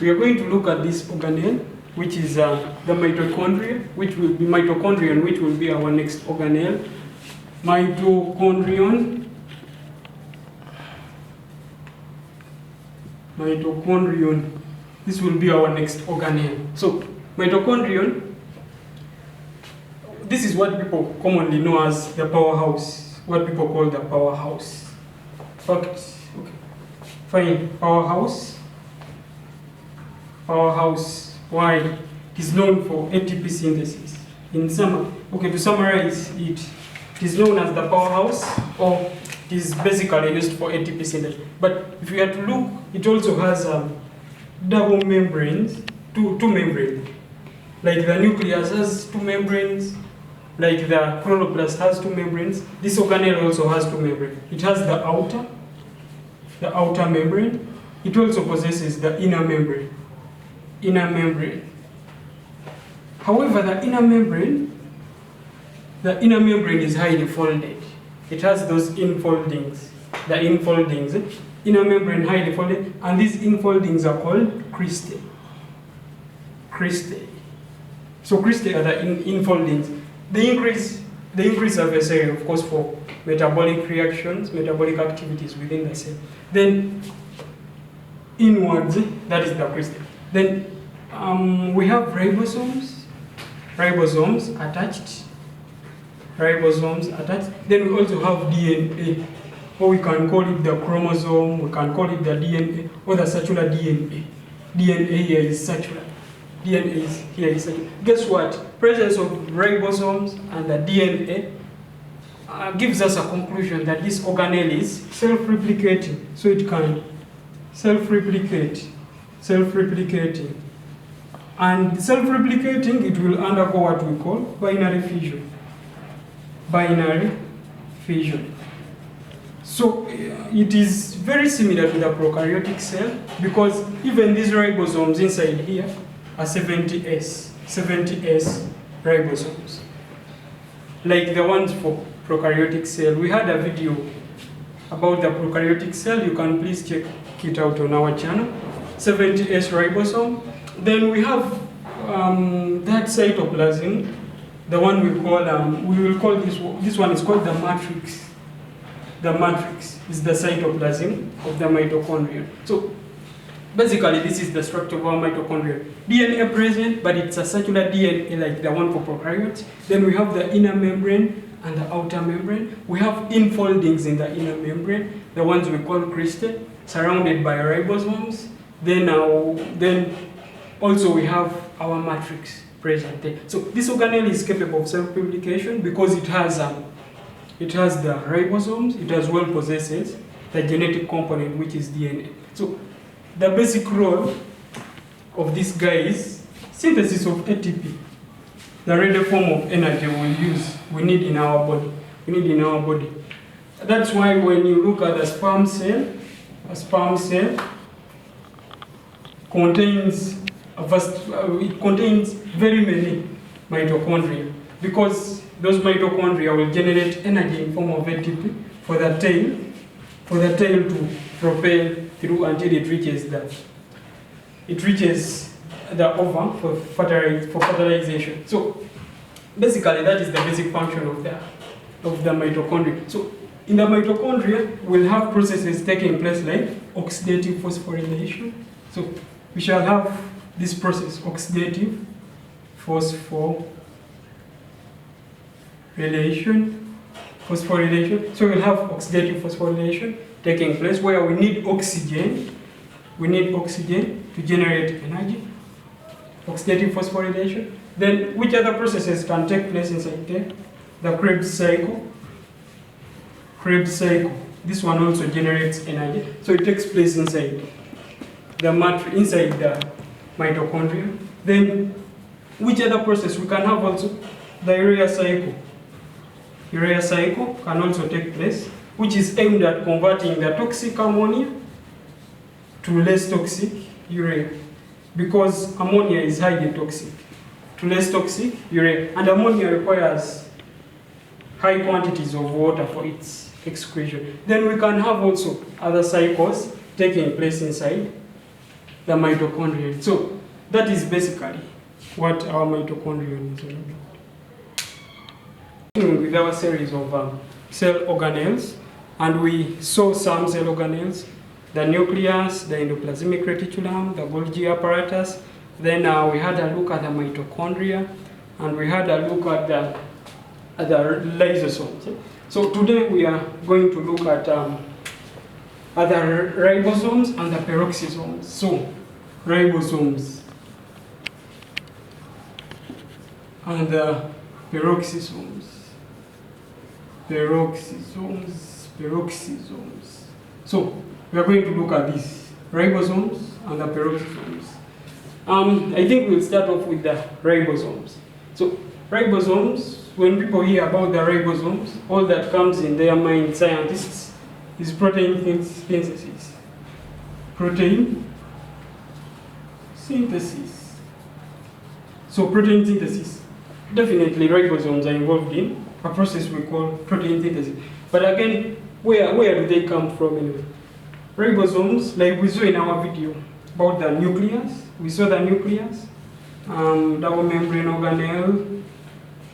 We are going to look at this organelle, which is the mitochondria, which will be mitochondrion, which will be our next organelle. Mitochondrion. This will be our next organelle. So mitochondrion, this is what people commonly know as the powerhouse, what people call the powerhouse. Okay, fine, powerhouse. Why? It is known for ATP synthesis. To summarize it, it is known as the powerhouse, or it is basically used for ATP synthesis. But if you have to look, it also has double membranes, two membranes. Like the nucleus has two membranes, like the chloroplast has two membranes. This organelle also has two membranes. It has the outer membrane. It also possesses the inner membrane. However, the inner membrane is highly folded. It has those infoldings. Inner membrane highly folded, and these infoldings are called cristae. So cristae are the infoldings. They increase adversary, of course, for metabolic reactions, metabolic activities within the cell. Then inwards, that is the cristae. Then we have ribosomes attached. Then we also have DNA, or we can call it the chromosome, we can call it the DNA, or the circular DNA. DNA here is circular. Guess what? Presence of ribosomes and the DNA gives us a conclusion that this organelle is self-replicating. So it can self-replicating. And self-replicating, it will undergo what we call binary fission. So it is very similar to the prokaryotic cell, because even these ribosomes inside here are 70S ribosomes, like the ones for prokaryotic cell. We had a video about the prokaryotic cell. You can please check it out on our channel. 70S ribosome. Then we have that cytoplasm, the one we will call this one is called the matrix. The matrix is the cytoplasm of the mitochondria. So basically, this is the structure of our mitochondria. DNA present, but it's a circular DNA like the one for prokaryotes. Then we have the inner membrane and the outer membrane. We have infoldings in the inner membrane, the ones we call cristae, surrounded by ribosomes. Then also we have our matrix present there. So this organelle is capable of self-replication because it has the ribosomes. It as well possesses the genetic component, which is DNA. So the basic role of this guy is synthesis of ATP, the ready form of energy we need in our body. That's why when you look at a sperm cell contains very many mitochondria, because those mitochondria will generate energy in form of ATP for the tail to propel through until it reaches the ovum for fertilization. So basically, that is the basic function of the mitochondria. So in the mitochondria, we'll have processes taking place like oxidative phosphorylation. So we shall have this process, oxidative phosphorylation. So we'll have oxidative phosphorylation taking place where we need oxygen. To generate energy. Oxidative phosphorylation. Then which other processes can take place inside there? The Krebs cycle. This one also generates energy. So it takes place inside the mitochondria. Then which other process we can have also? The urea cycle. Urea cycle can also take place, which is aimed at converting the toxic ammonia to less toxic urea, because ammonia is highly toxic, to less toxic urea, and ammonia requires high quantities of water for its excretion. Then we can have also other cycles taking place inside the mitochondria. So that is basically what our mitochondria is all about. With our series of cell organelles, and we saw some cell organelles, the nucleus, the endoplasmic reticulum, the Golgi apparatus. Then we had a look at the mitochondria, and we had a look at the lysosomes. So today we are going to look at the ribosomes and the peroxisomes. So ribosomes and the peroxisomes. So we are going to look at these ribosomes and the peroxisomes. I think we'll start off with the ribosomes. So ribosomes, when people hear about the ribosomes, all that comes in their mind, scientists, is protein synthesis. Protein synthesis. So protein synthesis. Definitely ribosomes are involved in a process we call protein synthesis. But again, where do they come from anyway? Ribosomes, like we saw in our video about the nucleus, we saw the nucleus, double membrane organelle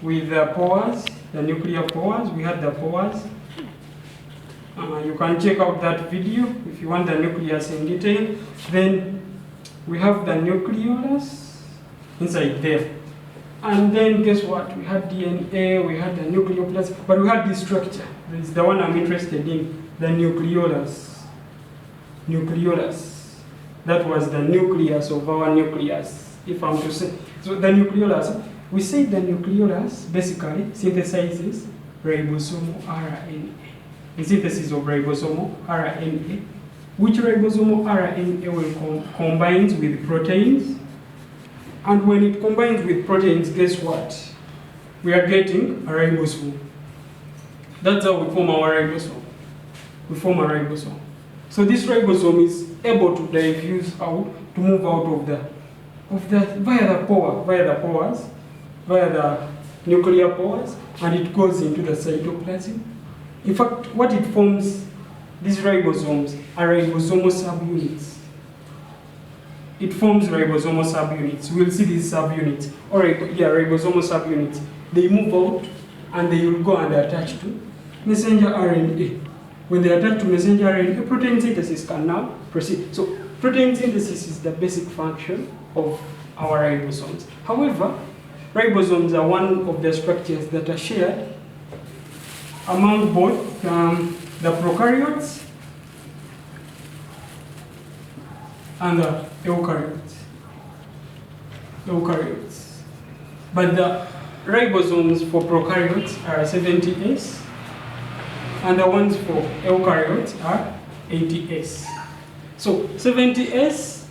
with the pores, the nuclear pores. We had the pores. You can check out that video if you want the nucleus in detail. Then we have the nucleolus inside there. And then guess what? We had DNA, we had the nucleoplasm, but we had this structure. It's the one I'm interested in, the nucleolus. Nucleolus. That was the nucleus of our nucleus, if I'm to say. So the nucleolus, we say the nucleolus basically synthesizes ribosomal RNA. The synthesis of ribosomal RNA, which ribosomal RNA will combines with proteins. And when it combines with proteins, guess what? We are getting a ribosome. That's how we form our ribosome. We form a ribosome. So this ribosome is able to diffuse out, to move out via the nuclear pores, and it goes into the cytoplasm. In fact, what it forms, these ribosomes are ribosomal subunits. It forms ribosomal subunits. We'll see these subunits, ribosomal subunits. They move out and they will go and attach to messenger RNA. When they attach to messenger RNA, protein synthesis can now proceed. So protein synthesis is the basic function of our ribosomes. However, ribosomes are one of the structures that are shared among both the prokaryotes and the eukaryotes. But the ribosomes for prokaryotes are 70S, and the ones for eukaryotes are 80S. So 70S,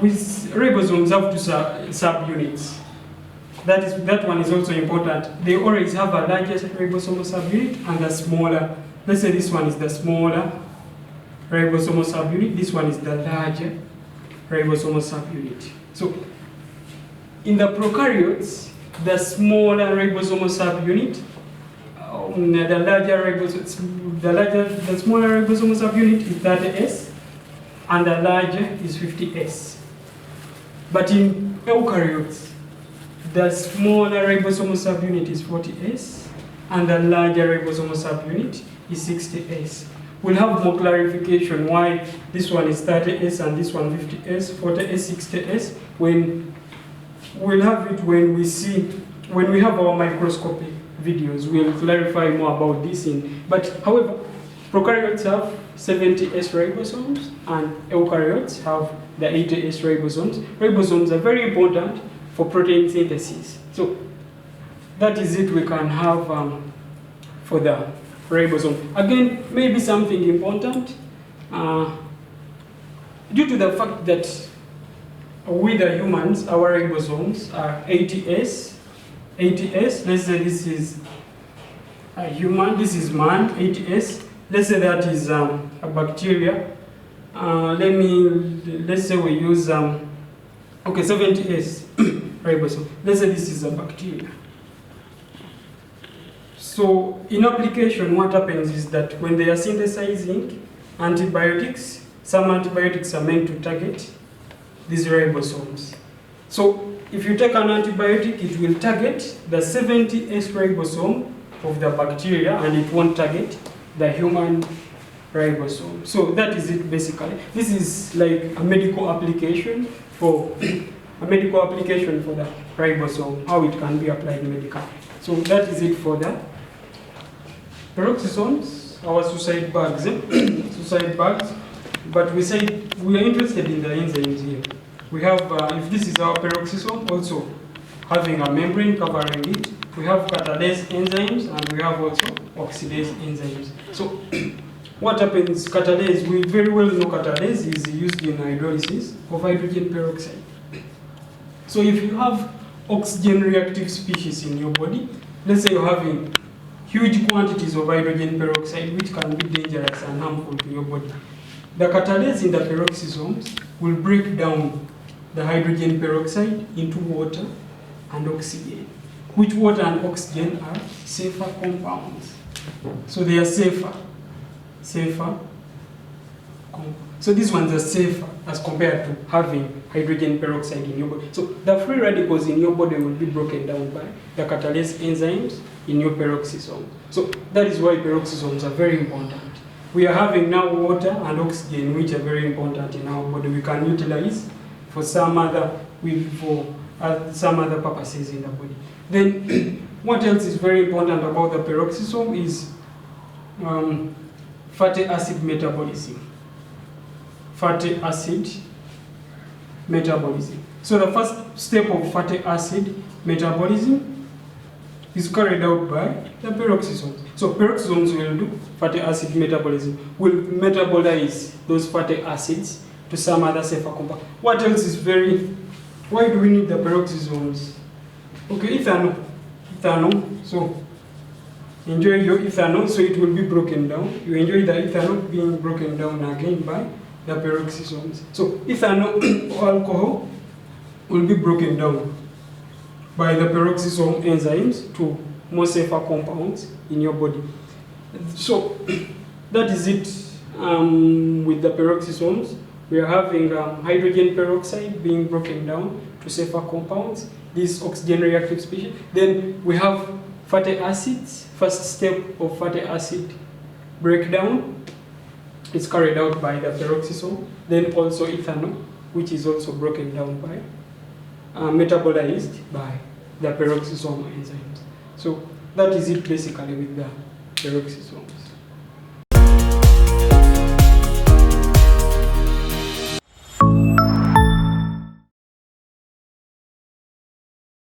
with ribosomes have two subunits. That one is also important. They always have a larger ribosomal subunit and a smaller. Let's say this one is the smaller ribosomal subunit. This one is the larger ribosomal subunit. So in the prokaryotes, the smaller ribosomal subunit, the smaller ribosomal subunit is 30S, and the larger is 50S. But in eukaryotes, the smaller ribosomal subunit is 40S, and the larger ribosomal subunit is 60S. We'll have more clarification why this one is 30S and this one 50S, 40S, 60S. We'll have it when we have our microscopic videos. We'll clarify more about this but however, prokaryotes have 70S ribosomes and eukaryotes have the 80S ribosomes. Ribosomes are very important for protein synthesis. So that is it we can have for the ribosome. Again, maybe something important, due to the fact that we the humans, our ribosomes are 80S. Let's say this is a human, this is man, 80S. Let's say that is a bacteria. Let's say we use 70S ribosome. Let's say this is a bacteria. So in application, what happens is that when they are synthesizing antibiotics, some antibiotics are meant to target these ribosomes. So if you take an antibiotic, it will target the 70S ribosome of the bacteria and it won't target the human ribosome. So that is it basically. This is like a medical application for the ribosome, how it can be applied medically. So that is it for the peroxisomes, our suicide bags, suicide bags. But we say we are interested in the enzymes here. We have, if this is our peroxisome, also having a membrane covering it. We have catalase enzymes and we have also oxidase enzymes. So what happens, catalase, we very well know catalase is used in hydrolysis of hydrogen peroxide. So if you have oxygen reactive species in your body, let's say you're having huge quantities of hydrogen peroxide which can be dangerous and harmful to your body, the catalase in the peroxisomes will break down the hydrogen peroxide into water and oxygen, which water and oxygen are safer compounds. So they are safer compounds. So these ones are safer as compared to having hydrogen peroxide in your body. So the free radicals in your body will be broken down by the catalase enzymes in your peroxisome. So that is why peroxisomes are very important. We are having now water and oxygen, which are very important in our body. We can utilize for some other purposes in the body. Then what else is very important about the peroxisome is fatty acid metabolism. Fatty acid metabolism. So the first step of fatty acid metabolism is carried out by the peroxisomes. So peroxisomes will do fatty acid metabolism, will metabolize those fatty acids to some other safer compound. What else is why do we need the peroxisomes? Okay, ethanol. So enjoy your ethanol, so it will be broken down. You enjoy the ethanol being broken down again by the peroxisomes. So ethanol or alcohol will be broken down by the peroxisome enzymes to more safer compounds in your body. So that is it with the peroxisomes. We are having hydrogen peroxide being broken down to safer compounds, these oxygen reactive species. Then we have fatty acids. First step of fatty acid breakdown is carried out by the peroxisome. Then also ethanol, which is also broken down by, metabolized by the peroxisome enzymes. So that is it basically with the peroxisomes.